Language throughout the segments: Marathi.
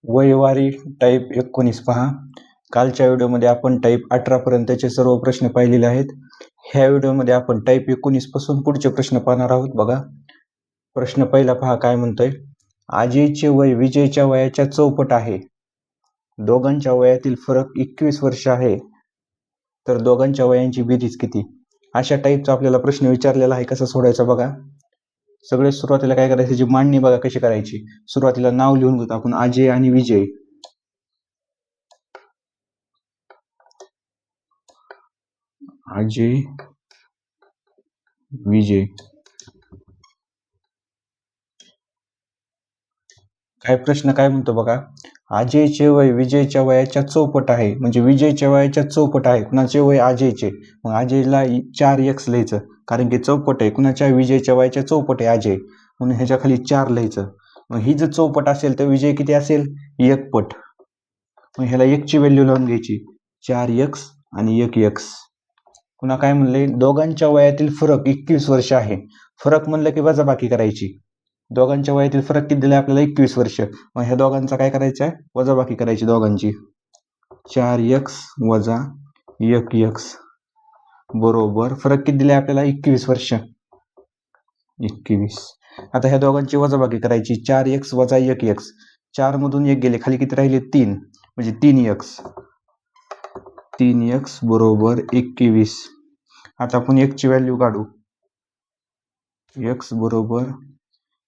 वयवारी टाईप 19 पहा. कालच्या व्हिडिओमध्ये आपण टाईप 18 पर्यंतचे सर्व प्रश्न पाहिलेले आहेत. ह्या व्हिडिओमध्ये आपण टाईप 19 पासून पुढचे प्रश्न पाहणार आहोत. बघा, प्रश्न पहिला पहा काय म्हणतोय. अजयचे वय विजयच्या वयाच्या चौपट आहे. दोघांच्या वयातील फरक 21 वर्ष आहे. तर दोघांच्या वयांची बेरीज किती? अशा टाईपचा आपल्याला प्रश्न विचारलेला आहे. कसा सोडायचा बघा. सगळे सुरुवातीला काय करायचं, जी मांडणी बघा कशी करायची. सुरुवातीला नाव लिहून घेतो आपण, अजय आणि विजय. अजय विजय. काय प्रश्न काय म्हणतो बघा. अजयचे वय विजयच्या वयाच्या चौपट आहे. म्हणजे विजयच्या वयाच्या चौपट आहे. कुणाचे वय? अजयचे. मग अजयला 4x लिहायचं, कारण की चौपट आहे. कुणाच्या? विजयच्या वयाच्या चौपट आहे अजय, म्हणून ह्याच्या खाली 4 लिहायचं. मग ही जर चौपट असेल तर विजय किती असेल? 1 पट. मग ह्याला 1 ची व्हॅल्यू लावून घ्यायची. 4x आणि 1x. पुन्हा काय म्हणले, दोघांच्या वयातील फरक 21 वर्ष आहे. फरक म्हणलं की वजाबाकी करायची. दोघांच्या वयातील फरक किती दिला आपल्याला? 21 वर्ष. मग ह्या दोघांचा काय करायचं आहे? वजाबाकी करायची दोघांची. 4x वजा 1x बरोबर फरक किती दिले आपल्याला? 21 वर्ष. 21. आता ह्या दोघांची वजाबाकी करायची. 4x वजा 1x. 4 मधून 1 गेले, खाली किती राहिले? 3. म्हणजे 3x. 3x बरोबर 21. आता आपण 1 ची व्हॅल्यू काढू. x बरोबर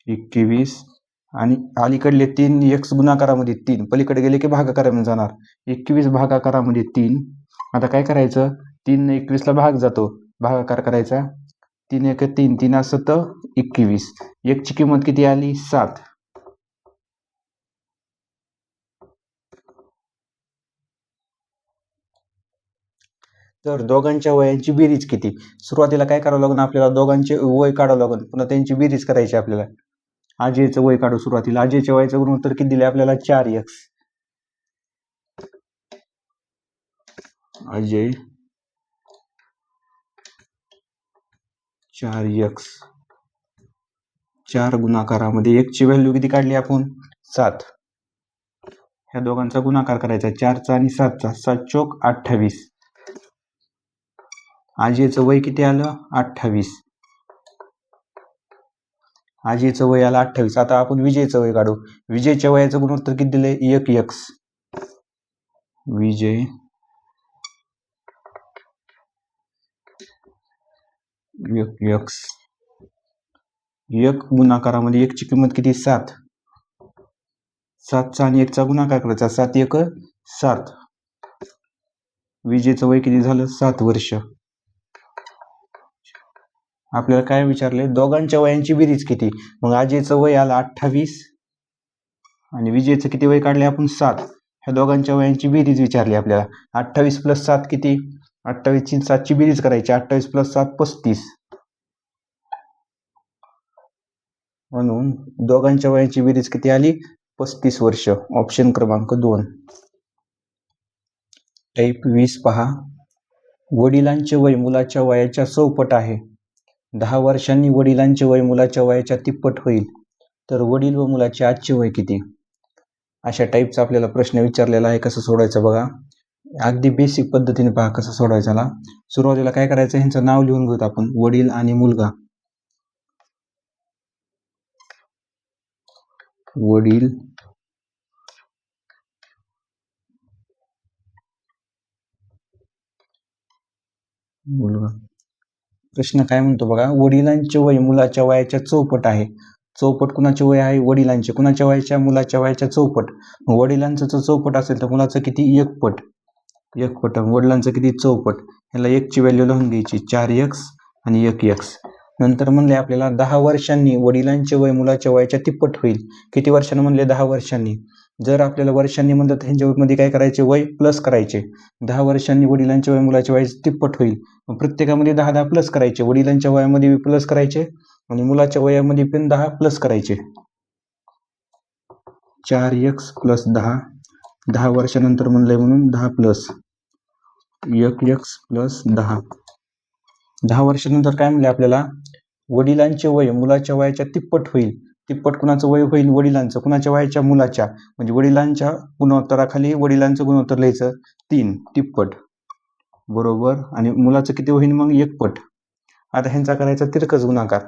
21 आणि अलीकडले 3x गुणाकारामध्ये 3, पलीकडे गेले की भागाकारामध्ये जाणार. 21 भागाकारामध्ये 3. आता काय करायचं, 3 ने 21 ला भाग जातो, भागाकार करायचा. 3 1 3, 3 असत 21. 1 ची किंमत किती आली? 7. तर दोघांच्या वयांची बेरीज किती? सुरुवातीला काय करावं लागेल आपल्याला? दोघांचे वय काढावं लागेल, पुन्हा त्यांची बेरीज करायची आपल्याला. अजयचं वय काढू सुरुवातीला. अजयच्या वयाचं गुणोत्तर किती दिले आपल्याला? 4x. अजय 4x. 4 गुणाकारामध्ये 1 ची व्हॅल्यू किती काढली आपण? 7. ह्या दोघांचा गुणाकार करायचा, 4चा आणि 7चा. 7 चोक 28. अजयचं वय किती आलं? 28. अजयचं वय आलं 28. आता आपण विजयचं वय काढू. विजयच्या वयाचं गुणोत्तर किती दिले? 1x. विजय 1x. 1 गुणाकारामध्ये 1 ची किंमत किती? 7. 7चा आणि 1 चा गुणाकार करायचा. 7 1 7. विजयचं वय किती झालं? 7 वर्ष. आपल्याला काय विचारले? दोघांच्या वयांची बेरीज किती? मग अजयचं वय आलं 28 आणि विजयचं किती वय काढले आपण? 7. ह्या दोघांच्या वयांची बेरीज विचारली आपल्याला. 28 + 7 किती? 28 ची 7 ची बेरीज करायची. 28 + 7 35. म्हणून दोघांच्या वयांची बेरीज किती आली? 35 वर्ष. ऑप्शन क्रमांक 2. टाईप 20 पहा. वडिलांचे वय मुलाच्या वयाच्या चौपट आहे. 10 वर्षांनी वडिलांचे वय मुलाच्या वयाच्या तिप्पट होईल. तर वडील व मुलाचे आजचे वय किती? अशा टाईपचा आपल्याला प्रश्न विचारलेला आहे. कसं सोडायचं बघा. अगदी बेसिक पद्धतीने पहा कसं सोडवायचा. सुरुवातीला काय करायचं, ह्यांचं नाव लिहून घेऊ आपण, वडील आणि मुलगा. वडील मुलगा. प्रश्न काय म्हणतो बघा. वडिलांचे वय मुलाच्या वयाच्या चौपट आहे. चौपट कुणाचे वय आहे? वडिलांचे. कुणाच्या वयाच्या? मुलाच्या वयाच्या चौपट. वडिलांचं जर चौपट असेल तर मुलाचं किती? 1 पट. 1 पट. वडिलांचं किती? चौपट. ह्याला 1 ची व्हॅल्यू लावून घ्यायची. 4x आणि 1x. नंतर म्हणले आपल्याला 10 वर्षांनी वडिलांचे वय मुलाच्या वयाच्या तिप्पट होईल. किती वर्षांनी म्हणले? 10 वर्षांनी. जर आपल्याला वर्षांनी म्हणलं तर ह्यांच्यामध्ये काय करायचे? वय प्लस करायचे. 10 वर्षांनी वडिलांच्या वय मुलाच्या वयाचे तिप्पट होईल. प्रत्येकामध्ये 10 10 प्लस करायचे. वडिलांच्या वयामध्ये प्लस करायचे आणि मुलाच्या वयामध्ये पण 10 प्लस करायचे. 4x + 10. 10 वर्षानंतर म्हणलंय म्हणून 10 प्लस 1x + 10. 10 वर्षानंतर काय म्हणले आपल्याला? वडिलांचे वय मुलाच्या वयाच्या तिप्पट होईल. तिप्पट कुणाचं वय होईल? वडिलांचं. कुणाच्या वयाच्या? मुलाच्या. म्हणजे वडिलांच्या गुणोत्तराखाली वडिलांचं गुणोत्तर लिहायचं 3 तिप्पट बरोबर. आणि मुलाचं किती होईल मग? 1 पट. आता ह्यांचा करायचा तिरकस गुणाकार.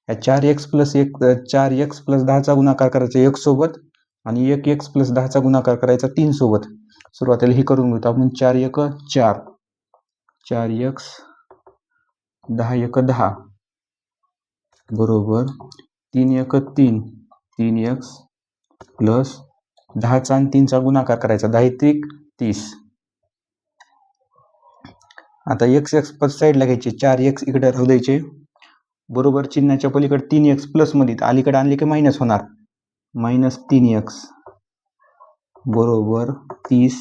या 4x प्लस 10चा गुणाकार करायचा 1 सोबत आणि 1x प्लस 10चा गुणाकार करायचा 3 सोबत. सुरुवातीला हे करून घेतो आपण. 4 1 4, 4x 10 1 10 बरोबर 3 1 3, 3x प्लस 10चा आणि 3चा गुणाकार करायचा 10 त्रिक 30. आता x साईडला घ्यायचे, 4x इकडे राहू द्यायचे बरोबर. चिन्हाच्या पलीकडे 3x प्लस मध्ये अलीकडे आणले की मायनस होणार, -3x बरोबर 30.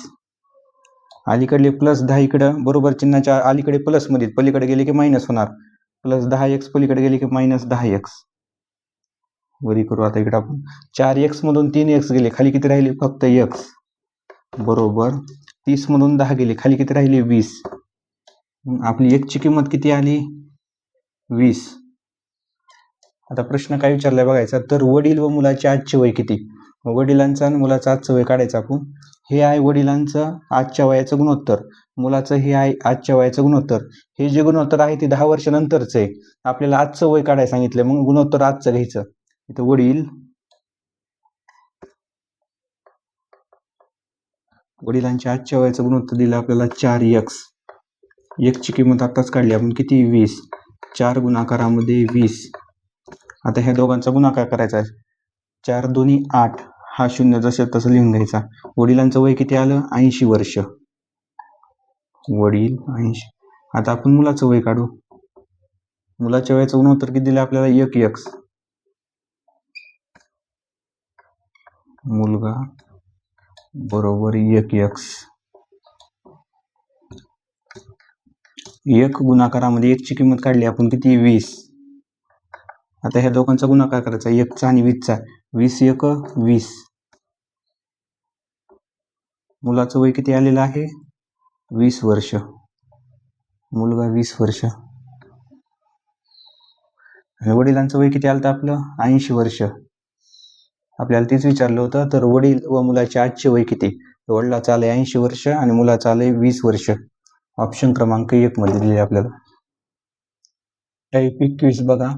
अलीकडले प्लस 10 इकडं बरोबर चिन्हाच्या अलीकडे प्लस मध्ये, पलीकडे गेले की मायनस होणार, प्लस 10x पलीकडे गेले की -10x. वरी करू आता इकडे आपण. 4x मधून 3x गेले, खाली किती राहिले? फक्त x बरोबर 30 मधून 10 गेले, खाली किती राहिले? 20. आपली x ची किंमत किती आली? 20. आता प्रश्न काय विचारलाय बघायचा. तर वडील व मुलाचे आजचे वय किती? वडिलांचं आणि मुलाचं आजचं वय काढायचं आपण. हे आहे वडिलांचं आजच्या वयाचं गुणोत्तर, मुलाचं हे आहे आजच्या वयाचं गुणोत्तर. हे जे गुणोत्तर आहे ते 10 वर्षानंतरचं आहे. आपल्याला आजचं वय काढायला सांगितलं, मग गुणोत्तर आजचं घ्यायचं. इथं वडिलांच्या आजच्या वयाचं गुणोत्तर दिलं आपल्याला 4x. x ची किंमत आताच काढली आपण, किती? 20. 4 गुणाकारामध्ये 20. आता ह्या दोघांचा गुणाकार करायचा आहे. 4 2 8, हा 0 जसं तसं लिहून घ्यायचा. वडिलांचं वय किती आलं? 80 वर्ष. वडील 80. आता आपण मुलाचं वय काढू. मुलाच्या वयाचं गुणोत्तर किती दिलं आपल्याला? 1x. मुलगा बरोबर 1x. 1 गुणाकारामध्ये 1 ची किंमत काढली आपण, किती? 20. आता ह्या दोघांचा गुणाकार करायचा, 1चा आणि 20चा. 20 1 20. मुलाचं वय किती आलेलं आहे? 20 वर्ष. मुलगा 20 वर्ष. आणि वडिलांचं वय किती आलं तर आपलं? 80 वर्ष. आपल्याला तेच विचारलं होतं. तर वडील व मुलाचे आजचे वय किती? वडिलाचं आलंय 80 वर्ष आणि मुलाचं आलंय 20 वर्ष. ऑप्शन क्रमांक 1 मध्ये दिले आपल्याला. टाईप 21 बघा.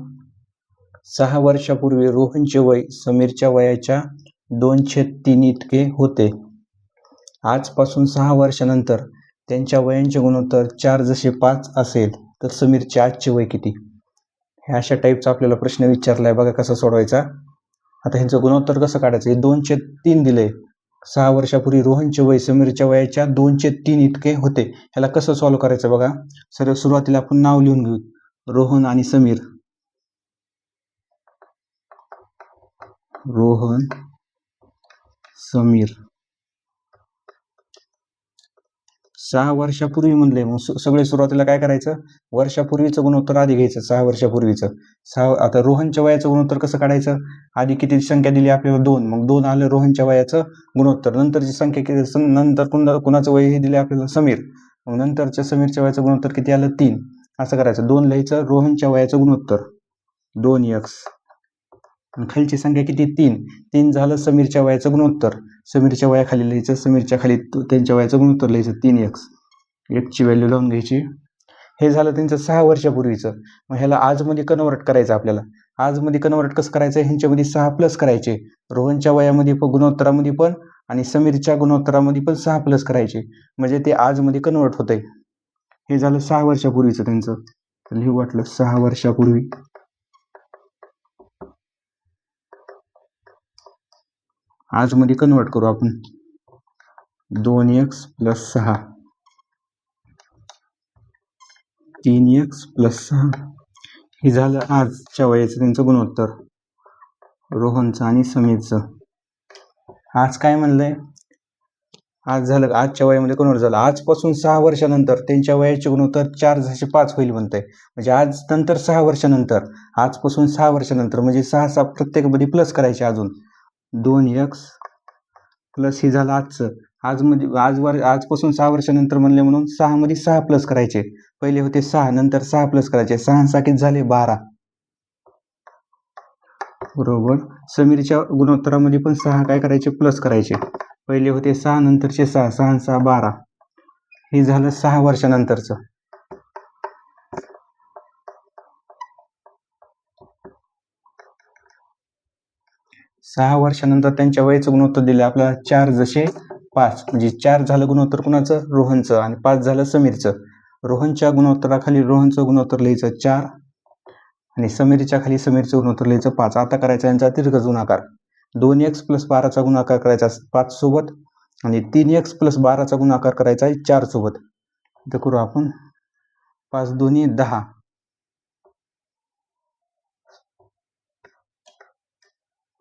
6 वर्षापूर्वी रोहनचे वय समीरच्या वयाच्या 2/3 इतके होते. आजपासून 6 वर्षानंतर त्यांच्या वयांचे गुणोत्तर 4 जसे 5 असेल तर समीरचे आजचे वय किती? ह्या अशा टाईपचा आपल्याला प्रश्न विचारलाय बघा, कसा सोडवायचा. आता ह्यांचं गुणोत्तर कसं काढायचं? हे 2/3 दिलंय. 6 वर्षापूर्वी रोहनचे वय समीरच्या वयाच्या 2/3 इतके होते. ह्याला कसं सॉल्व्ह करायचं बघा. सर्व सुरुवातीला आपण नाव लिहून घेऊ, रोहन आणि समीर. रोहन समीर. 6 वर्षापूर्वी म्हणले, मग सगळे सुरुवातीला काय करायचं? वर्षापूर्वीचं गुणोत्तर आधी घ्यायचं, 6 वर्षापूर्वीचं. आता रोहनच्या वयाचं गुणोत्तर कसं काढायचं? आधी किती संख्या दिली आपल्याला? 2. मग 2 आलं रोहनच्या वयाचं गुणोत्तर. नंतरची संख्या किती? नंतर कुणाचं वय हे दिले आपल्याला? समीर. मग नंतरच्या समीरच्या वयाचं गुणोत्तर किती आलं? 3. असं करायचं. 2 लिहायचं रोहनच्या वयाचं गुणोत्तर 2x. खालची संख्या किती? 3. 3 झालं समीरच्या वयाचं गुणोत्तर. समीरच्या वयाखाली लिहायचं, समीरच्या खाली त्यांच्या वयाचं गुणोत्तर लिहायचं 3x. x ची व्हॅल्यू लावून घ्यायची. हे झालं त्यांचं 6 वर्षापूर्वीचं. मग ह्याला आजमध्ये कन्वर्ट करायचं आपल्याला. आजमध्ये कन्वर्ट कसं करायचं? ह्यांच्यामध्ये 6 प्लस करायचे. रोहनच्या वयामध्ये पण गुणोत्तरामध्ये पण आणि समीरच्या गुणोत्तरामध्ये पण 6 प्लस करायचे, म्हणजे ते आजमध्ये कन्वर्ट होतंय. हे झालं 6 वर्षापूर्वीचं त्यांचं. तर लिहू वाटलं 6 वर्षापूर्वी. आजमध्ये कन्वर्ट करू आपण. 2x plus 6, 3x plus 6. हे झालं आजच्या वयाचं त्यांचं गुणोत्तर, रोहनचं आणि समीरचं. आज काय म्हणलंय? आज झालं, आजच्या वयामध्ये कन्वर्ट झालं. आजपासून 6 वर्षानंतर त्यांच्या वयाचे गुणोत्तर 4 जसे 5 होईल म्हणतंय. म्हणजे आज नंतर 6 वर्षानंतर, आजपासून 6 वर्षानंतर म्हणजे 6 प्रत्येकामध्ये प्लस करायचे अजून. 2x प्लस हे झालं आजचं. आजपासून 6 वर्षानंतर म्हणले म्हणून 6 मध्ये 6 प्लस करायचे. पहिले होते 6, नंतर 6 प्लस करायचे. 6 किती झाले? 12 बरोबर. समीरच्या गुणोत्तरामध्ये पण 6 काय करायचे, प्लस करायचे. पहिले होते 6, नंतरचे 6, 6 आणि 6 12. हे झालं 6 वर्षानंतरचं. सहा वर्षानंतर त्यांच्या वयाचं गुणोत्तर दिलं आपल्याला 4 जसे 5, म्हणजे 4 झालं गुणोत्तर कुणाचं, रोहनचं, आणि 5 झालं समीरचं. रोहनच्या गुणोत्तराखाली रोहनचं गुणोत्तर लिहायचं 4 आणि समीरच्या खाली समीरचं गुणोत्तर लिहायचं 5. आता करायचा यांचा दीर्घ गुणाकार. 2x + 12चा गुणाकार करायचा 5 सोबत आणि 3x + 12चा गुणाकार करायचा 4 सोबत. इथं करू आपण 5 2 10,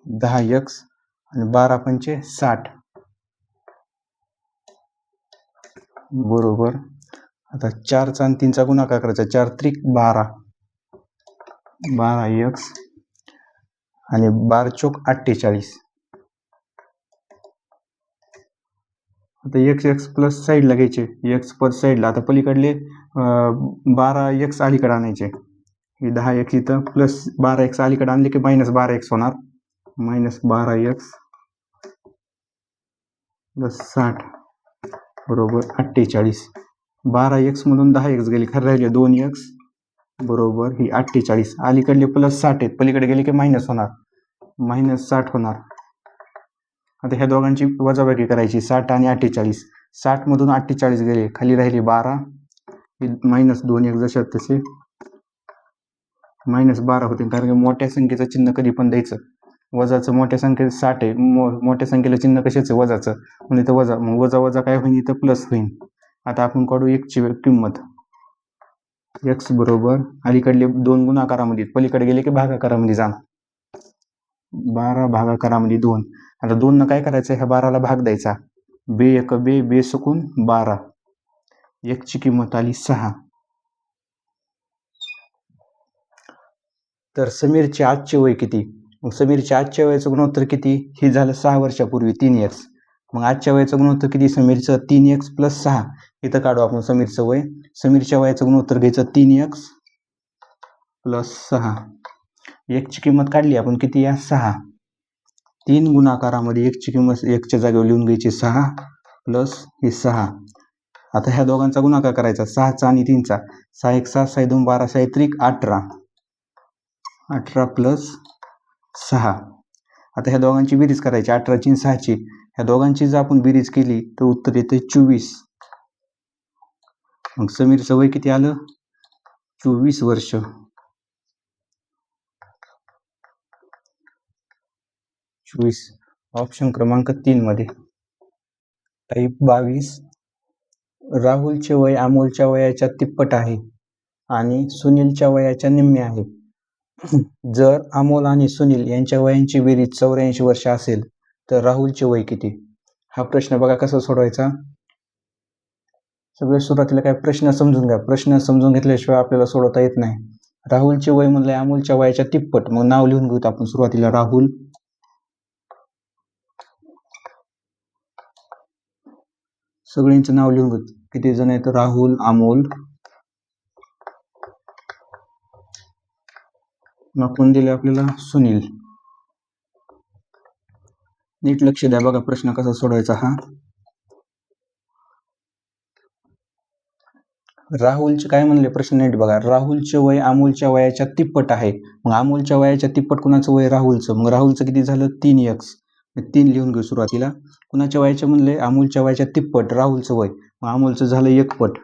10x आणि 12 पंचे 60. बरोबर. आता 4चा आणि 3चा गुणाकार करायचा, 4 त्रिक 12, 12x आणि 12 चोक 48. आता x प्लस साईडला घ्यायचे, x पर साईडला. आता पलीकडले 12x अलीकडे आणायचे. ही 10x इथं प्लस 12x अलीकडे आणले की मायनस 12x होणार. मायनस 12x प्लस 60 बरोबर 48. 12x मधून 10x गेले, खरं राहिले 2x बरोबर ही 48. अलीकडले प्लस 60 आहेत, पलीकडे गेले की मायनस होणार, मायनस 60 होणार. आता ह्या दोघांची वजाबाकी करायची, 60 आणि 48. 60 मधून 48 गेले, खाली राहिले 12, मायनस 2x जशात तसे मायनस 12 होते, कारण की मोठ्या संख्येचं चिन्ह कधी पण द्यायचं. वजाचं मोठ्या संख्येत 60 आहे, मोठ्या संख्येला चिन्ह कशाचं, वजाचं, म्हणून इथं वजा, मग वजा वजा काय होईल, इथं प्लस होईल. आता आपण काढू x ची किंमत. x बरोबर अलीकडले 2 गुणाकारामध्ये, पलीकडे गेले की भागाकारामध्ये जाणार. 12 भागाकारामध्ये 2. आता 2 न काय करायचं, ह्या 12ला भाग द्यायचा. बे एक बे, बे सकून 12. x ची किंमत आली 6. तर समीरचे आजचे वय किती? मग समीरच्या आजच्या वयाचं गुणोत्तर किती? हे झालं 6 वर्षापूर्वी 3x. मग आजच्या वयाचं गुणोत्तर किती समीरचं? 3x + 6. इथं काढू आपण समीरचं वय. समीरच्या वयाचं गुणोत्तर घ्यायचं 3x + 6. x ची किंमत काढली आपण, किती या 6. 3 गुणाकारामध्ये x ची किंमत x जागेवर लिहून घ्यायची 6 प्लस ही 6. आता ह्या दोघांचा गुणाकार करायचा, 6चा आणि 3चा. 6 1 6, 6 2 12, 6 त्रिक 18, 18 प्लस 6. आता ह्या दोघांची बेरीज करायची, 18ची आणि 6ची. ह्या दोघांची जर आपण बेरीज केली तर उत्तर येते 24. मग समीरचं वय किती आलं? 24 वर्ष. ऑप्शन क्रमांक 3 मध्ये. टाईप 22. राहुलचे वय अमोलच्या वयाच्या तिप्पट आहे आणि सुनीलच्या वयाच्या निम्मे आहे. जर अमोल आणि सुनील यांच्या वयांची बेरीज 84 वर्ष असेल तर राहुलचे वय किती? हा प्रश्न बघा कसा सोडवायचा. सगळे सुरुवातीला काय प्रश्न समजून घ्या, प्रश्न समजून घेतल्याशिवाय आपल्याला सोडवता येत नाही. राहुलचे वय म्हणलंय अमोलच्या वयाच्या तिप्पट, मग नाव लिहून घेऊ आपण सुरुवातीला राहुल. सगळ्यांचं नाव लिहून घेऊ, किती जण आहेत, राहुल, अमोल. मग कोण दिले आपल्याला? सुनील. नीट लक्ष द्या, बघा प्रश्न कसा सोडवायचा हा. राहुलचे काय म्हणले प्रश्न नीट बघा. राहुलचे वय अमोलच्या वयाच्या तिप्पट आहे. मग अमोलच्या वयाच्या तिप्पट कुणाचं वय? राहुलचं. मग राहुलचं किती झालं? 3x. 3 लिहून घेऊ सुरुवातीला. कुणाच्या वयाचे म्हणले? अमोलच्या वयाच्या तिप्पट राहुलचं वय. मग अमोलचं झालं 1 पट.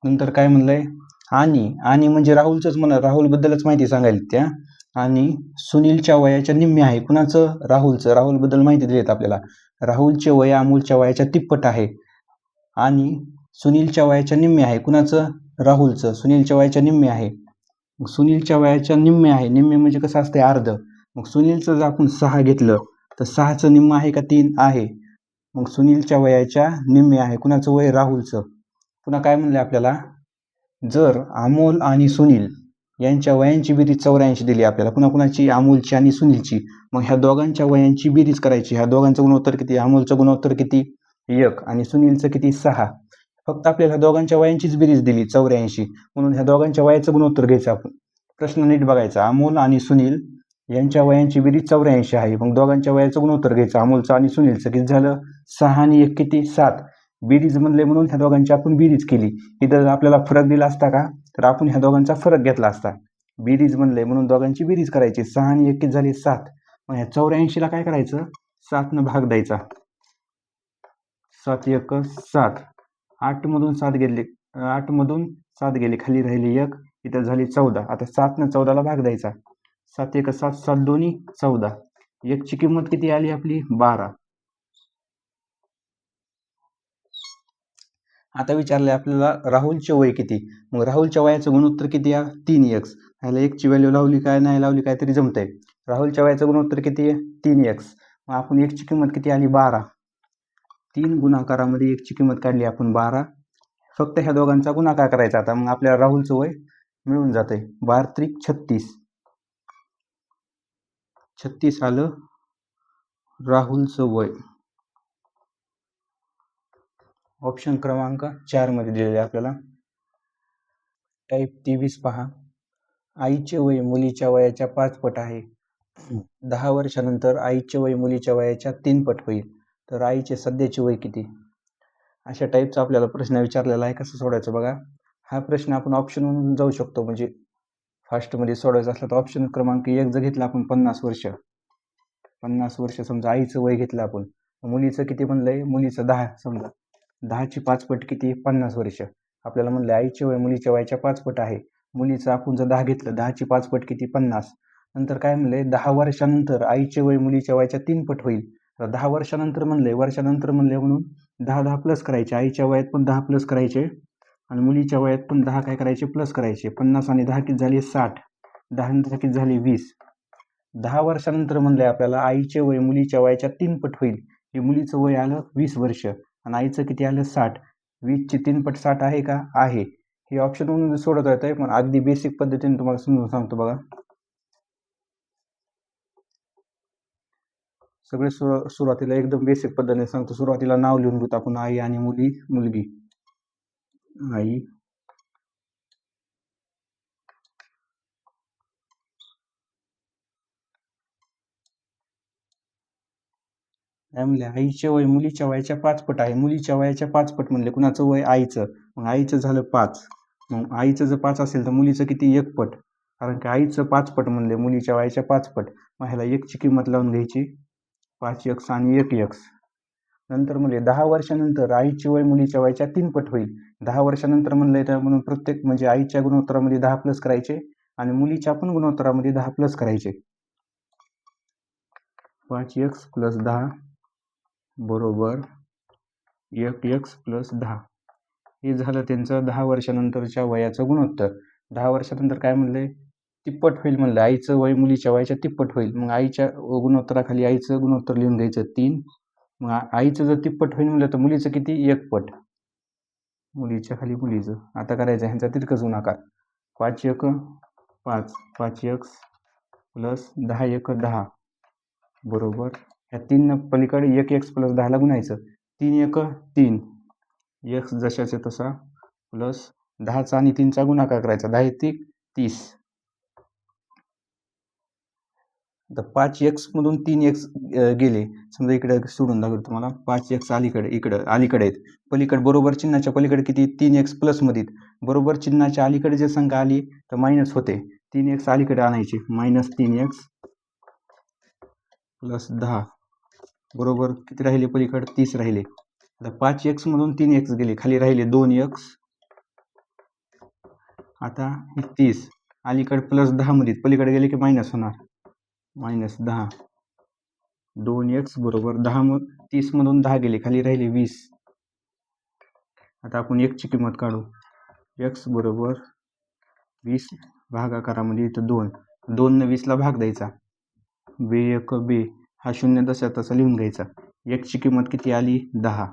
नंतर काय म्हणलंय? आणि म्हणजे राहुलचंच म्हणा, राहुलबद्दलच माहिती सांगायला त्या. आणि सुनीलच्या वयाच्या निम्मे आहे. कुणाचं? राहुलचं. राहुलबद्दल माहिती दिलीत आपल्याला. राहुलचे वय अमोलच्या वयाच्या तिप्पट आहे आणि सुनीलच्या वयाच्या निम्मे आहे. कुणाचं? राहुलचं. सुनीलच्या वयाच्या निम्मे आहे. मग सुनीलच्या वयाच्या निम्मे आहे, निम्मे म्हणजे कसं असते? अर्ध. मग सुनीलचं जर आपण 6 घेतलं तर 6चं निम्म आहे का? 3 आहे. मग सुनीलच्या वयाच्या निम्मे आहे. कुणाचं वय? राहुलचं. पुन्हा काय म्हणले आपल्याला? जर अमोल आणि सुनील यांच्या वयांची बेरीज 84 दिली आपल्याला, पुन्हा कुणाची? अमोलची आणि सुनीलची. मग ह्या दोघांच्या वयांची बेरीज करायची. ह्या दोघांचं गुणोत्तर किती? अमोलचं गुणोत्तर किती? 1 आणि सुनीलचं किती? 6. फक्त आपल्याला दोघांच्या वयांचीच बेरीज दिली 84, म्हणून ह्या दोघांच्या वयाचं गुणोत्तर घ्यायचं आपण. प्रश्न नीट बघायचा. अमोल आणि सुनील यांच्या वयांची बेरीज 84 आहे. मग दोघांच्या वयाचं गुणोत्तर घ्यायचं. अमोलचं आणि सुनीलचं किती झालं? 6 आणि 1 किती? 7. बेरीज म्हणले म्हणून ह्या दोघांची आपण बेरीज केली. इथं आपल्याला फरक दिला असता का, तर आपण ह्या दोघांचा फरक घेतला असता. बेरीज म्हणले म्हणून दोघांची बेरीज करायची. 6 आणि 1 किती झाली? 7. मग ह्या 84ला काय करायचं? 7 भाग द्यायचा. 7 1 7. 8 मधून 7 गेले, 8 मधून 7 गेले, खाली राहिली 1, इथं झाली 14. आता 7 14ला भाग द्यायचा. 7 1 7, 7 2 14. 1 ची किंमत किती आली आपली? 12. आता विचारलंय आपल्याला राहुलचे वय किती. मग राहुलच्या वयाचं गुणोत्तर किती आहे? 3x. ह्याला 1 ची व्हॅल्यू लावली काय नाही लावली काय तरी जमतंय. राहुलच्या वयाचं गुणोत्तर किती आहे? 3x. मग आपण 1 ची किंमत किती आली? 12. 3 गुणाकारामध्ये 1 ची किंमत काढली आपण 12. फक्त ह्या दोघांचा गुणाकार करायचा. आता मग आपल्याला राहुलचं वय मिळून जातंय. 12 त्रिक 36. 36 आलं राहुलचं वय. ऑप्शन क्रमांक 4 मध्ये दिलेले आपल्याला. टाईप 23 पहा. आईचे वय मुलीच्या वयाच्या 5 पट आहे. 10 वर्षानंतर आईचे वय मुलीच्या वयाच्या 3 पट होईल. तर आईचे सध्याचे वय किती? अशा टाईपचा आपल्याला प्रश्न विचारलेला आहे. कसं सोडायचं बघा. हा प्रश्न आपण ऑप्शन म्हणून जाऊ शकतो. म्हणजे फास्टमध्ये सोडवायचा असला तर ऑप्शन क्रमांक 1 जर घेतला आपण 50 वर्ष. 50 वर्ष समजा आईचं वय घेतलं आपण. मुलीचं किती म्हणलंय? मुलीचं 10 समजा. 10ची 5 पट किती? 50 वर्ष. आपल्याला म्हणलं आईचे वय मुलीच्या वयाच्या 5 पट आहे. मुलीचं आपण जर 10 घेतलं, 10ची 5 पट किती? 50. नंतर काय म्हणलंय? 10 वर्षानंतर आईचे वय मुलीच्या वयाच्या 3 पट होईल. तर 10 वर्षानंतर म्हणलंय, वर्षानंतर म्हणले म्हणून 10 10 प्लस करायचे. आईच्या वयात पण 10 प्लस करायचे आणि मुलीच्या वयात पण 10 काय करायचे? प्लस करायचे. 50 आणि 10 किती झाली? 60. 10 नंतर किती झाली? 20. 10 वर्षानंतर म्हणलंय आपल्याला आईचे वय मुलीच्या वयाच्या 3 पट होईल. हे मुलीचं वय आलं 20 वर्ष आणि आईचं किती आलं? 60. 20ची 3 पट 60 आहे का? आहे. हे ऑप्शन म्हणून सोडत येतंय, पण अगदी बेसिक पद्धतीने तुम्हाला समजून सांगतो बघा. सगळे सुरुवातीला एकदम बेसिक पद्धतीने सांगतो. सुरुवातीला नाव लिहून घेतो आपण. आई आणि मुली, मुलगी. आई काय म्हणले? आईचे वय मुलीच्या वयाच्या 5 पट आहे. मुलीच्या वयाच्या 5 पट म्हणले. कुणाचं वय? आईचं. मग आईचं झालं 5. मग आईचं जर 5 असेल तर मुलीचं किती? 1 पट. कारण की आईचं 5 पट म्हणले मुलीच्या वयाच्या 5 पट. मग ह्याला 1 ची किंमत लावून घ्यायची. 5x आणि 1x. नंतर म्हणले 10 वर्षानंतर आईचे वय मुलीच्या वयाच्या 3 पट होईल. 10 वर्षानंतर म्हणले तर म्हणून प्रत्येक म्हणजे आईच्या गुणोत्तरामध्ये 10 प्लस करायचे आणि मुलीच्या पण गुणोत्तरामध्ये 10 प्लस करायचे. 5x प्लस 10 बरोबर 1x प्लस 10. हे झालं त्यांचं 10 वर्षानंतरच्या वयाचं गुणोत्तर. 10 वर्षानंतर काय म्हणलंय? तिप्पट होईल म्हणलं. आईचं वय मुलीच्या वयाच्या तिप्पट होईल. मग आईच्या गुणोत्तराखाली आईचं गुणोत्तर लिहून घ्यायचं 3. मग आईचं जर तिप्पट होईल म्हणलं तर मुलीचं किती? 1 पट. मुलीच्या खाली मुलीचं. आता करायचं ह्यांचा तिरकस गुणाकार. 5 1 5. 5x प्लस 10 1 10 बरोबर ह्या 3 पलीकडे 1x प्लस 10ला गुणायचं. 3 1 3. x जशाचे तसा प्लस 10चा आणि 3चा गुणाकार करायचा. 10 1 30. तर 5x मधून 3x गेले. समजा इकडे सोडून दाखवतो तुम्हाला. 5x इकडे अलीकडे आहेत. पलीकडे बरोबर चिन्हाच्या पलीकडे किती? 3x प्लस मध्ये. बरोबर चिन्हाच्या अलीकडे जर संख्या आली तर मायनस होते. 3x अलीकडे आणायची. -3x प्लस 10 बरोबर किती राहिले पलीकडे? 30 राहिले. आता 5x मधून 3x गेले. खाली राहिले 2x. आता 30 अलीकडे प्लस 10 मध्ये. पलीकडे गेले की मायनस होणार. -10. 2x बरोबर 10 30 मधून 10 गेले. खाली राहिले 20. आता आपण 1 ची किंमत काढू. x बरोबर 20 भागाकारामध्ये इथं 2. 2 ने 20 ला भाग द्यायचा. बे 1 बे हा शून्य तसा लिहून घ्यायचा. 1 ची किंमत किती आली? 10.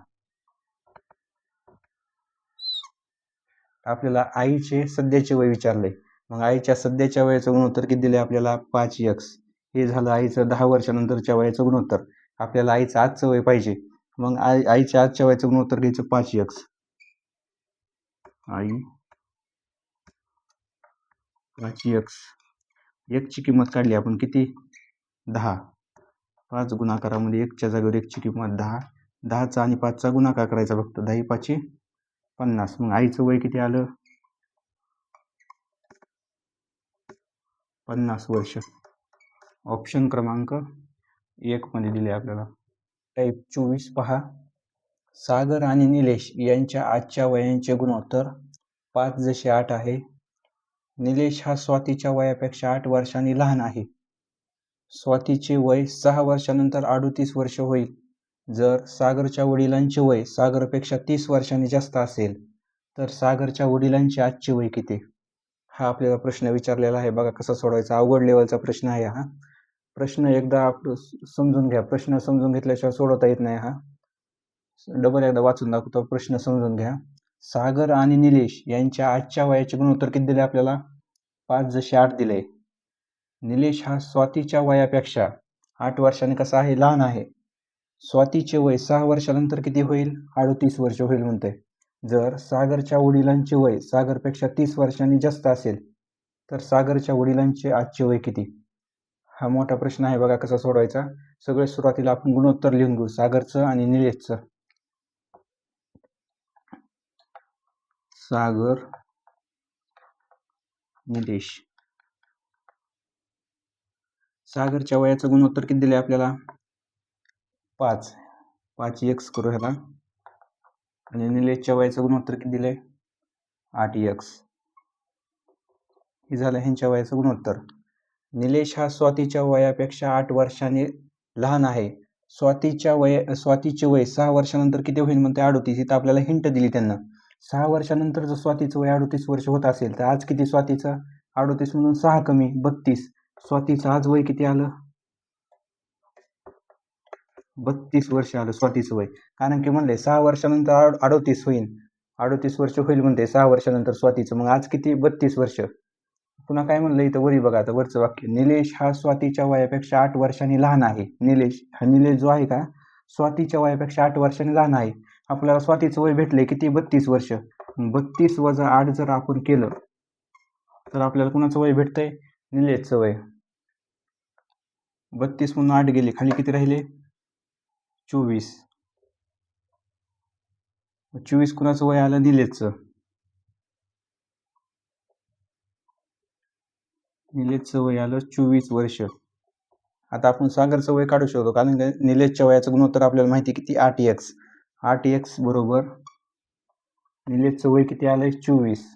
आपल्याला आईचे सध्याचे वय विचारले. मग आईच्या सध्याच्या वयाचं गुणोत्तर किती दिले आपल्याला? 5x. हे झालं आईचं 10 वर्षानंतरच्या वयाचं गुणोत्तर. आपल्याला आईचं आजचं वय पाहिजे. मग आईच्या आजच्या वयाचं गुणोत्तर घ्यायचं 5x. आई 5x. 1 ची किंमत काढली आपण किती? 10. 5 गुणाकारामध्ये 1च्या जागेवर 1ची किंमत 10. 10चा आणि 5चा गुणाकार करायचा फक्त. 10 5 50. मग आईचं वय किती आलं? 50 वर्ष. ऑप्शन क्रमांक 1 मध्ये दिले आपल्याला. टाईप 24 पहा. सागर आणि निलेश यांच्या आजच्या वयांचे गुणोत्तर 5:8 आहे. निलेश हा स्वातीच्या वयापेक्षा 8 वर्षांनी लहान आहे. स्वातीचे वय 6 वर्षानंतर 38 वर्ष होईल. जर सागरच्या वडिलांचे वय सागरपेक्षा 30 वर्षांनी जास्त असेल तर सागरच्या वडिलांचे आजचे वय किती? हा आपल्याला प्रश्न विचारलेला आहे. बघा कसा सोडवायचा. अवघड लेवलचा प्रश्न आहे हा. प्रश्न एकदा समजून घ्या. प्रश्न समजून घेतल्याशिवाय सोडवता येत नाही हा. डबल एकदा वाचून दाखवतो. प्रश्न समजून घ्या. सागर आणि निलेश यांच्या आजच्या वयाचे गुणोत्तर किती दिले आपल्याला? 5:8 दिले. निलेश हा स्वातीच्या वयापेक्षा 8 वर्षांनी कसा आहे? लहान आहे. स्वातीचे वय 6 वर्षानंतर किती होईल? 38 वर्ष होईल म्हणते. जर सागरच्या वडिलांचे वय सागरपेक्षा 30 वर्षांनी जास्त असेल तर सागरच्या वडिलांचे आजचे वय किती? हा मोठा प्रश्न आहे. बघा कसा सोडवायचा. सगळे सुरुवातीला आपण गुणोत्तर लिहून घेऊ, सागरचं आणि निलेशचं. सागर निलेश. सागरच्या वयाचं गुणोत्तर किती दिले आपल्याला? 5. 5x करू ह्याला. आणि निलेशच्या वयाचं गुणोत्तर किती दिले? 8x. हे झालं ह्यांच्या वयाचं गुणोत्तर. निलेश हा स्वातीच्या वयापेक्षा 8 वर्षांनी लहान आहे. स्वातीचे वय 6 वर्षानंतर किती होईल म्हणते? 38. इथं आपल्याला हिंट दिली त्यांना. 6 वर्षानंतर जर स्वातीचं वय 38 वर्ष होत असेल तर आज किती स्वातीचं? 38 म्हणून 6 कमी 32. स्वातीचं आज वय किती आलं? 32 वर्ष आलं स्वातीचं वय. कारण की म्हणले 6 वर्षानंतर 38 होईल. 38 वर्ष होईल म्हणते 6 वर्षानंतर स्वातीचं. मग आज किती? 32 वर्ष. पुन्हा काय म्हणलं इथं वरी बघा. आता वरचं वाक्य. निलेश हा स्वातीच्या वयापेक्षा 8 वर्षांनी लहान आहे. निलेश जो आहे का स्वातीच्या वयापेक्षा 8 वर्षांनी लहान आहे. आपल्याला स्वातीचं वय भेटले किती? 32 वर्ष. 32 वजा 8 जर आपण केलं तर आपल्याला कुणाचं वय भेटतंय? निलेशचं वय. 32 म्हणून 8 गेले, खाली किती राहिले? 24. 24 कुणाचं वय आलं? निलेशचं. निलेशचं वय आलं 24 वर्ष. आता आपण सागरचं वय काढू शकतो कारण निलेशच्या वयाचं गुणोत्तर आपल्याला माहिती किती? 8x. 8x बरोबर निलेशचं वय किती आलंय? 24.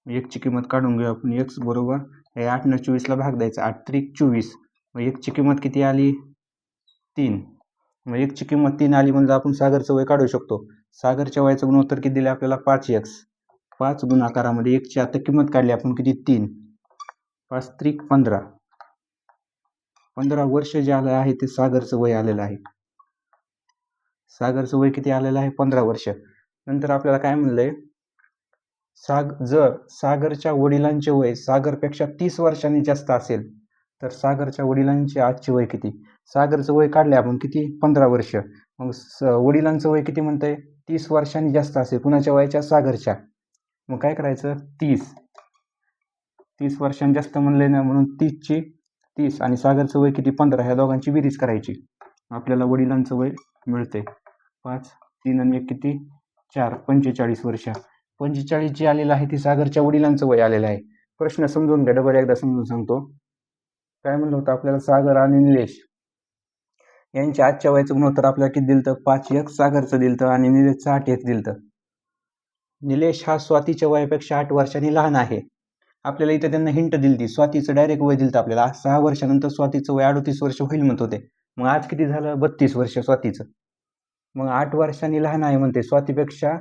एकची किंमत काढून घेऊ आपण. x बरोबर 8 ने 24 ला भाग द्यायचा. 8 त्रिक 24. मग एकची किंमत किती आली? 3. मग एकची किंमत 3 आली म्हणजे आपण सागरचं वय काढू शकतो. सागरच्या वयाचं गुणोत्तर किती दिले आपल्याला? 5x. 5 गुणाकारामध्ये 1ची आता किंमत काढली आपण किती? 3. 5 त्रिक 15. 15 वर्ष जे आलं आहे ते सागरचं वय आलेलं आहे. सागरचं वय किती आलेलं आहे? 15 वर्ष. नंतर आपल्याला काय म्हणलंय? जर सागरच्या वडिलांचे वय सागरपेक्षा 30 वर्षांनी जास्त असेल तर सागरच्या वडिलांचे आजचे वय किती? सागरचं वय काढले आपण किती? 15 वर्ष. मग वडिलांचं वय किती म्हणतंय? 30 वर्षांनी जास्त असेल. कुणाच्या वयाच्या? सागरच्या. मग काय करायचं? 30 वर्षांनी जास्त म्हणले ना म्हणून 30 आणि सागरचं वय किती? 15. ह्या दोघांची बेरीज करायची. आपल्याला वडिलांचं वय मिळते 5. 3 आणि 1 किती? 4. 45 वर्ष. 45 जे आलेलं आहे ते सागरच्या वडिलांचं वय आलेलं आहे. प्रश्न समजून घ्या. डबल एकदा समजून सांगतो. काय म्हणलं होतं आपल्याला? सागर आणि निलेश यांच्या आजच्या वयाचं गुणोत्तर आपल्याला किती दिलं? 5x सागरचं दिलं आणि निलेशचं 8x दिलं. निलेश हा स्वातीच्या वयापेक्षा 8 वर्षांनी लहान आहे. आपल्याला इथं त्यांना हिंट दिली ती. स्वातीचं डायरेक्ट वय दिलं आपल्याला. 6 वर्षानंतर स्वातीचं वय 38 वर्ष होईल म्हणत होते. मग आज किती झालं? 32 वर्ष स्वातीचं. मग 8 वर्षांनी लहान आहे म्हणते. स्वातीपेक्षा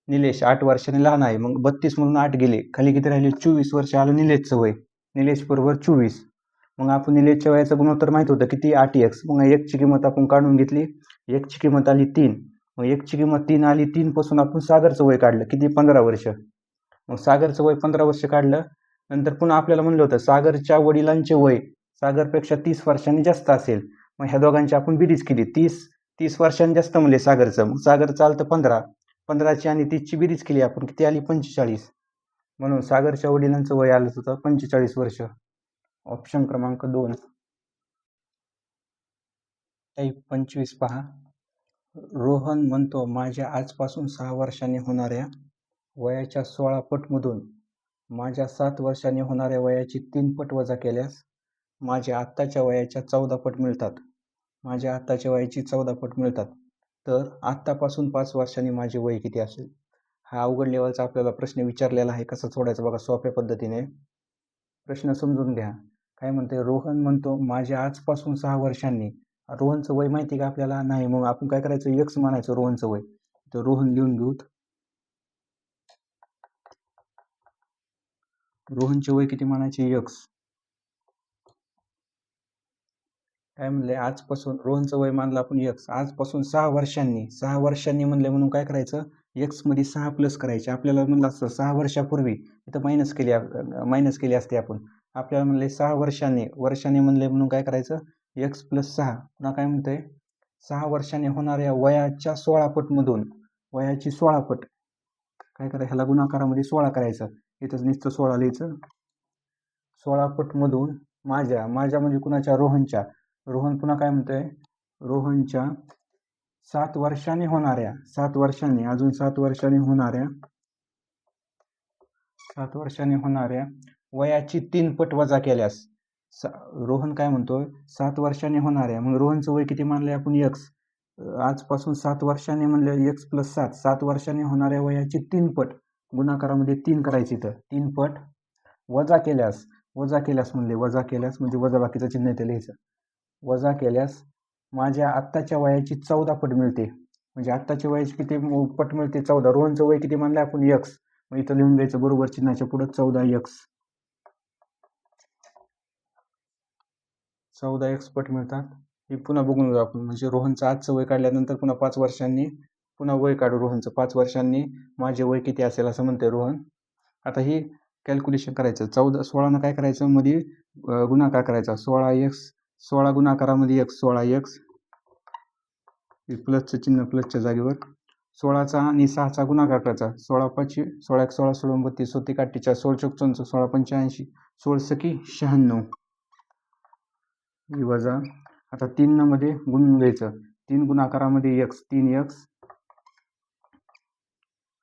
निलेश 8 वर्षांनी लहान आहे. मग 32 म्हणून 8 गेले, खाली किती राहिले? 24 वर्ष आलं निलेशचं वय. निलेश बरोबर 24. मग आपण निलेशच्या वयाचं गुणोत्तर माहित होतं किती? 8x. मग 1ची किंमत आपण काढून घेतली. 1ची किंमत आली 3. मग 1ची किंमत 3 आली. 3 पासून आपण सागरचं वय काढलं किती? 15 वर्ष. मग सागरचं वय 15 वर्ष काढलं. नंतर पुन्हा आपल्याला म्हणलं होतं सागरच्या वडिलांचे वय सागरपेक्षा 30 वर्षांनी जास्त असेल. मग ह्या दोघांची आपण बेरीज केली. 30 वर्षांनी जास्त म्हणले सागरचं. मग सागरचं आलं 15. 15ची आणि 30ची बेरीज केली आपण किती आली? 45. म्हणून सागरच्या वडिलांचं वय आलं होतं 45 वर्ष. ऑप्शन क्रमांक 2 टाईप 25 पहा. रोहन म्हणतो माझ्या आजपासून 6 वर्षांनी होणाऱ्या वयाच्या 16 पटमधून माझ्या 7 वर्षांनी होणाऱ्या वयाची 3 पट वजा केल्यास माझ्या आत्ताच्या वयाच्या 14 पट मिळतात. माझ्या आत्ताच्या वयाची 14 पट मिळतात. तर आत्तापासून 5 वर्षांनी माझे वय किती असेल? हा अवघड लेवलचा आपल्याला प्रश्न विचारलेला आहे. कसा सोडायचा बघा सोप्या पद्धतीने. प्रश्न समजून घ्या. काय म्हणते? रोहन म्हणतो माझ्या आजपासून 6 वर्षांनी. रोहनचं वय माहिती आहे का आपल्याला? नाही. मग आपण काय करायचं? एक्स म्हणायचं रोहनचं वय. तर रोहन लिहून घेऊत. रोहनचे वय किती म्हणायचे? एक्स. काय म्हणले? आजपासून रोहनचं वय मानलं आपण एक्स. आजपासून 6 वर्षांनी. 6 वर्षांनी म्हणले म्हणून काय करायचं? एक्स मध्ये 6 प्लस करायचे. आपल्याला म्हणलं असतं 6 वर्षापूर्वी इथं मायनस केली असते आपण. आपल्याला म्हणले 6 वर्षांनी म्हणले म्हणून काय करायचं? X plus 6. पुन्हा काय म्हणतंय? 6 वर्षांनी होणाऱ्या वयाच्या 16 पटमधून वयाची 16 पट काय करायचं? ह्याला गुणाकारामध्ये 16 करायचं. इथंच नुसतं 16 लिहायचं. 16 पटमधून माझ्या म्हणजे कुणाच्या? रोहनच्या. रोहन पुन्हा काय म्हणतोय? रोहनच्या 7 वर्षांनी होणाऱ्या 7 वर्षांनी अजून 7 वर्षांनी होणाऱ्या 7 वर्षांनी होणाऱ्या वयाची 3 पट वजा केल्यास रोहन काय म्हणतोय? 7 वर्षांनी होणाऱ्या. मग रोहनचं वय किती मानलंय आपण? एक्स. आजपासून 7 वर्षांनी म्हणले एक्स प्लस 7. 7 वर्षांनी होणाऱ्या वयाची 3 पट गुणाकारामध्ये 3 करायची. तर 3 पट वजा केल्यास म्हणले वजा केल्यास म्हणजे वजा बाकीचं चिन्ह इथे लिहायचं. वजा केल्यास माझ्या आत्ताच्या वयाची 14 पट मिळते. म्हणजे आत्ताच्या वयाची किती पट मिळते? 14. रोहनचं वय किती मानलं आपण? एक्स. मग इथं लिहून द्यायचं बरोबर चिन्हाच्या पुढे 14 एक्स. 14 एक्स पट मिळतात. हे पुन्हा बघून घेऊ आपण. म्हणजे रोहनचं आजचं वय काढल्यानंतर पुन्हा 5 वर्षांनी पुन्हा वय काढू रोहनचं. 5 वर्षांनी माझे वय किती असेल असं म्हणते रोहन. आता ही कॅल्क्युलेशन करायचं. 16 काय करायचं? मध्ये गुणाकार करायचा. 16 एक्स 16 गुणाकारामध्ये एक्स 16 एक्स प्लसचं चिन्ह प्लसच्या जागेवर 16चा आणि 6चा गुणाकार करायचा. 16 5 16 1 16 16 32 सोती काठीच्या 16 चौक 16 85 16 सकी 96 वजा. आता 3 मध्ये गुणून घ्यायचं. 3 गुणाकारामध्ये एक्स 3 एक्स.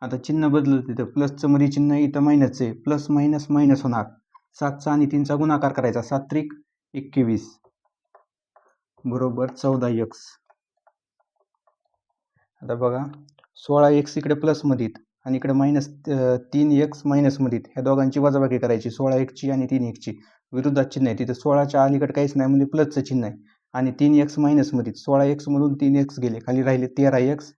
आता चिन्ह बदलत तिथं प्लसचं मध्ये चिन्ह इथं मायनसचं आहे. प्लस मायनस मायनस होणार. 7चा आणि 3चा गुणाकार करायचा. 7 त्रिक 21 बरोबर 14 एक्स. आता बघा 16 एक्स इकडे प्लस मध्ये आणि इकडे मायनस 3 एक्स मायनस मध्ये. ह्या दोघांची वजाबाकी करायची. 16 एकची आणि 3 एकची विरुद्धात चिन्ह आहे. तिथे 16च्या अलीकडे काहीच नाही म्हणजे प्लसचं चिन्ह आहे. आणि 3 एक्स मायनस मध्ये 16 एक्स मधून 3 एक्स गेले. खाली राहिले 13 एक्स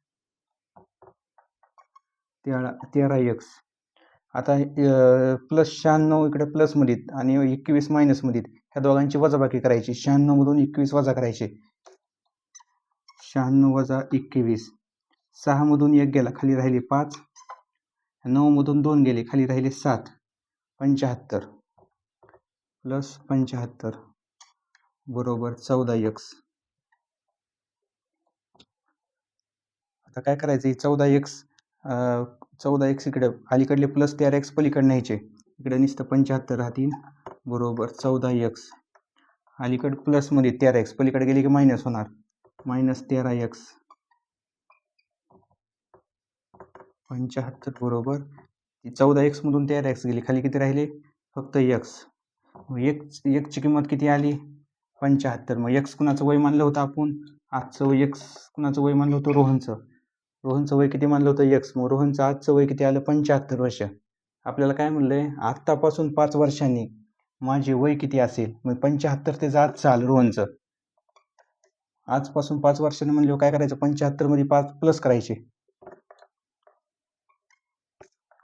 13 एक्स. आता प्लस 96 इकडे प्लस मध्ये आणि 21 मायनस मध्ये. ह्या दोघांची वजाबाकी करायची. 96 मधून 21 वजा करायचे. 96 वजा 21. 6 मधून 1 गेला खाली राहिले 5. 9 मधून 2 गेले खाली राहिले 7. 75 प्लस 75 बरोबर 14 एक्स. आता काय करायचं? 14 एक्स इकडे अलीकडले प्लस 13 एक्स पलीकडे न्यायचे. इकडे नुसतं 75 राहतील बरोबर 14 एक्स. अलीकडे प्लस मध्ये 13 एक्स पलीकडे गेले की मायनस होणार. मायनस 13 एक्स 75 बरोबर 14 एक्स मधून 13 एक्स गेली खाली किती राहिले? फक्त एक्स. एक्सची किंमत किती आली? 75. मग एक्स कुणाचं वय मानलं होतं आपण? आजचं वय एक्स कुणाचं वय मानलं होतं? रोहनचं वय किती मानलं होतं? एक्स. मग रोहनचं आजचं वय किती आलं? 75 वर्ष. आपल्याला काय म्हणलंय? आत्तापासून 5 वर्षांनी माझे वय किती असेल? मग 75 ते आजचं आलं रोहनचं. आजपासून 5 वर्षांनी म्हणलं काय करायचं? 75 मध्ये 5 प्लस करायचे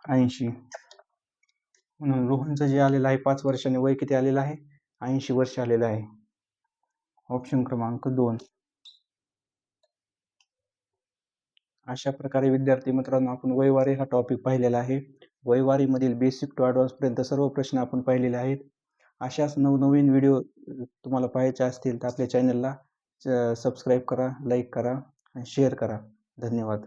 80. म्हणून रोहनचं जे आलेलं आहे 5 वर्षांनी वय किती आलेलं आहे? 80 वर्ष आलेलं आहे. ऑप्शन क्रमांक 2. अशा प्रकारे विद्यार्थी मित्रांनो आपण वयवारी हा टॉपिक पाहिलेला आहे. वयवारीमधील बेसिक टू ॲडव्हान्स पर्यंत सर्व प्रश्न आपण पाहिलेले आहेत. अशाच नवनवीन व्हिडिओ तुम्हाला पाहायचे असतील तर आपल्या चॅनलला सबस्क्राईब करा, लाईक करा आणि शेअर करा. धन्यवाद.